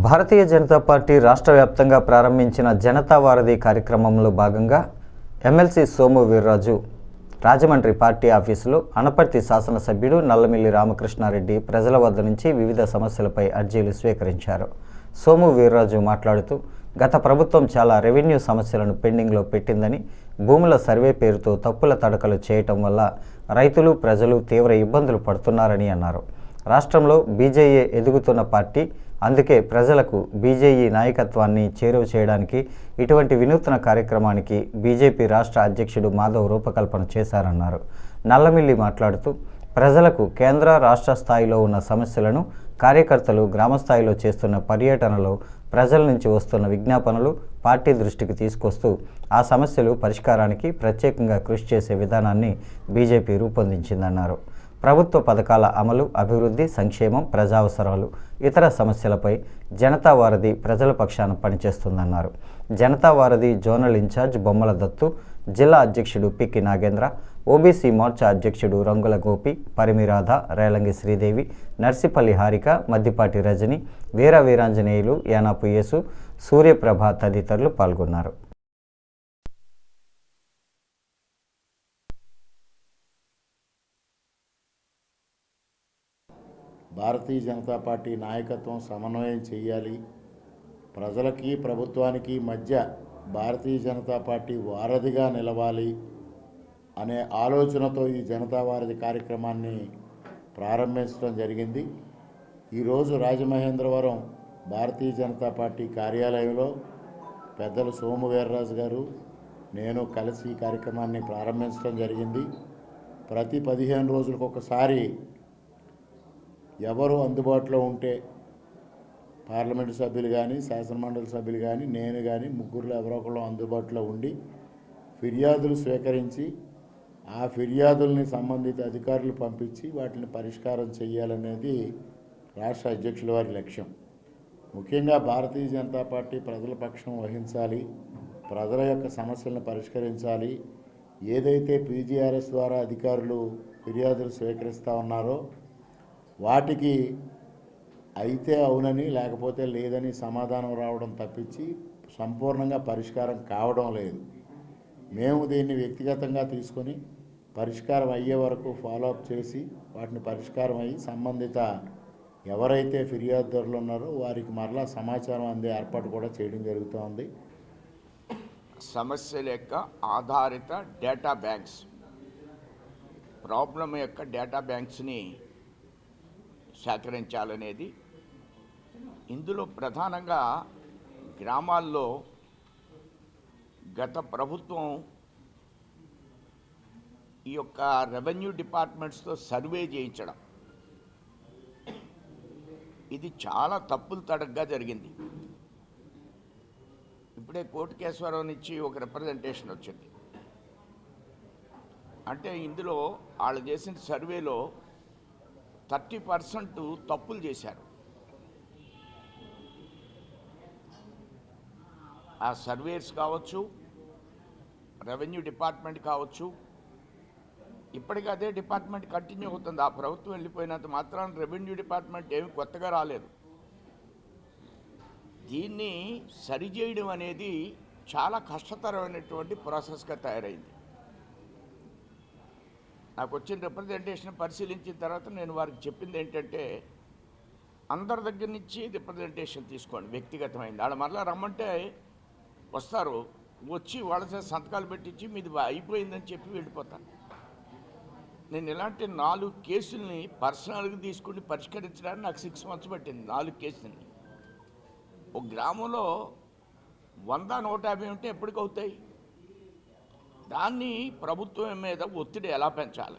Bharatiya Janata party రాష్ట్ర వ్యాప్తంగా ప్రారంభించిన జనతా వారధి కార్యక్రమంలో భాగంగా ఎమ్మెల్సీ సోము వీర్రాజు రాజమండ్రి పార్టీ ఆఫీసులో అనపర్తి శాసనసభ్యుడు నల్లమిల్లి రామకృష్ణారెడ్డి ప్రజల వద్ద నుంచి వివిధ సమస్యలపై అర్జీలు స్వీకరించారు. సోము వీర్రాజు మాట్లాడుతూ గత ప్రభుత్వం చాలా రెవెన్యూ సమస్యలను పెండింగ్లో పెట్టిందని, భూముల సర్వే పేరుతో తప్పుల తడకలు చేయటం వల్ల రైతులు ప్రజలు తీవ్ర ఇబ్బందులు పడుతున్నారని అన్నారు. రాష్ట్రంలో బీజేఏ ఎదుగుతున్న పార్టీ, అందుకే ప్రజలకు బీజేఈ నాయకత్వాన్ని చేరువ చేయడానికి ఇటువంటి వినూత్న కార్యక్రమానికి బీజేపీ రాష్ట్ర అధ్యక్షుడు మాధవ్ రూపకల్పన చేశారన్నారు. నల్లమిల్లి మాట్లాడుతూ ప్రజలకు కేంద్ర రాష్ట్ర స్థాయిలో ఉన్న సమస్యలను కార్యకర్తలు గ్రామస్థాయిలో చేస్తున్న పర్యటనలో ప్రజల నుంచి వస్తున్న విజ్ఞాపనలు పార్టీ దృష్టికి తీసుకొస్తూ ఆ సమస్యలు పరిష్కారానికి ప్రత్యేకంగా కృషి చేసే విధానాన్ని బీజేపీ రూపొందించిందన్నారు. ప్రభుత్వ పథకాల అమలు, అభివృద్ధి, సంక్షేమం, ప్రజావసరాలు, ఇతర సమస్యలపై జనతా వారధి ప్రజల పక్షాన పనిచేస్తుందన్నారు. జనతా వారధి జోనల్ ఇన్ఛార్జ్ బొమ్మల దత్తు, జిల్లా అధ్యక్షుడు పిక్కి నాగేంద్ర, ఓబీసీ మోర్చా అధ్యక్షుడు రంగుల గోపి, పరిమిరాధ, రేలంగి శ్రీదేవి, నర్సిపల్లి హారిక, మద్దిపాటి రజని, వీర వీరాంజనేయులు, యానాపు యేసు, సూర్యప్రభ తదితరులు పాల్గొన్నారు. భారతీయ జనతా పార్టీ నాయకత్వం సమన్వయం చేయాలి, ప్రజలకి ప్రభుత్వానికి మధ్య భారతీయ జనతా పార్టీ వారధిగా నిలవాలి అనే ఆలోచనతో ఈ జనతా వారధి కార్యక్రమాన్ని ప్రారంభించడం జరిగింది. ఈరోజు రాజమహేంద్రవరం భారతీయ జనతా పార్టీ కార్యాలయంలో పెద్దలు సోము వీర్రాజు గారు, నేను కలిసి ఈ కార్యక్రమాన్ని ప్రారంభించడం జరిగింది. ప్రతి 15 రోజులకు ఒకసారి ఎవరు అందుబాటులో ఉంటే పార్లమెంటు సభ్యులు కానీ, శాసనమండలి సభ్యులు కానీ, నేను కానీ, ముగ్గురులో ఎవరో ఒకళ్ళు అందుబాటులో ఉండి ఫిర్యాదులు స్వీకరించి ఆ ఫిర్యాదుల్ని సంబంధిత అధికారులు పంపించి వాటిని పరిష్కారం చేయాలనేది రాష్ట్ర అధ్యక్షుల వారి లక్ష్యం. ముఖ్యంగా భారతీయ జనతా పార్టీ ప్రజల పక్షం వహించాలి, ప్రజల యొక్క సమస్యలను పరిష్కరించాలి. ఏదైతే పీజీఆర్ఎస్ ద్వారా అధికారులు ఫిర్యాదులు స్వీకరిస్తూ ఉన్నారో వాటికి అయితే అవునని, లేకపోతే లేదని సమాధానం రావడం తప్పించి సంపూర్ణంగా పరిష్కారం కావడం లేదు. మేము దీన్ని వ్యక్తిగతంగా తీసుకొని పరిష్కారం అయ్యే వరకు ఫాలోఅప్ చేసి వాటిని పరిష్కారం అయ్యి సంబంధిత ఎవరైతే ఫిర్యాదుదారులు ఉన్నారో వారికి మరలా సమాచారం అందే ఏర్పాటు కూడా చేయడం జరుగుతోంది. సమస్యల యొక్క ఆధారిత డేటా బ్యాంక్స్, ప్రాబ్లం యొక్క డేటా బ్యాంక్స్ని సేకరించాలనేది. ఇందులో ప్రధానంగా గ్రామాల్లో గత ప్రభుత్వం ఈ యొక్క రెవెన్యూ డిపార్ట్మెంట్స్తో సర్వే చేయించడం, ఇది చాలా తప్పులు తడగ్గా జరిగింది. ఇప్పుడే కోటికేశ్వరం నుంచి ఒక రిప్రజెంటేషన్ వచ్చింది. అంటే ఇందులో వాళ్ళు చేసిన సర్వేలో 30% తప్పులు చేశారు. ఆ సర్వేస్ కావచ్చు, రెవెన్యూ డిపార్ట్మెంట్ కావచ్చు, ఇప్పటికీ అదే డిపార్ట్మెంట్ కంటిన్యూ అవుతుంది. ఆ ప్రభుత్వం వెళ్ళిపోయినంత మాత్రాన రెవెన్యూ డిపార్ట్మెంట్ ఏమి కొత్తగా రాలేదు. దీన్ని సరిచేయడం అనేది చాలా కష్టతరమైనటువంటి ప్రాసెస్గా తయారైంది. నాకు వచ్చిన రిప్రజెంటేషన్ పరిశీలించిన తర్వాత నేను వారికి చెప్పింది ఏంటంటే, అందరి దగ్గర నుంచి రిప్రజెంటేషన్ తీసుకోండి, వ్యక్తిగతమైంది. వాళ్ళు మరలా రమ్మంటే వస్తారు, వచ్చి వాళ్ళ సంతకాలు పెట్టించి మీది అయిపోయిందని చెప్పి వెళ్ళిపోతాను. నేను ఇలాంటి 4 కేసుల్ని పర్సనల్గా తీసుకుని పరిష్కరించడానికి నాకు 6 months పట్టింది. 4 కేసుల్ని ఒక గ్రామంలో 100-150 ఉంటే ఎప్పటికవుతాయి? దాన్ని ప్రభుత్వం మీద ఒత్తిడి ఎలా పెంచాలి?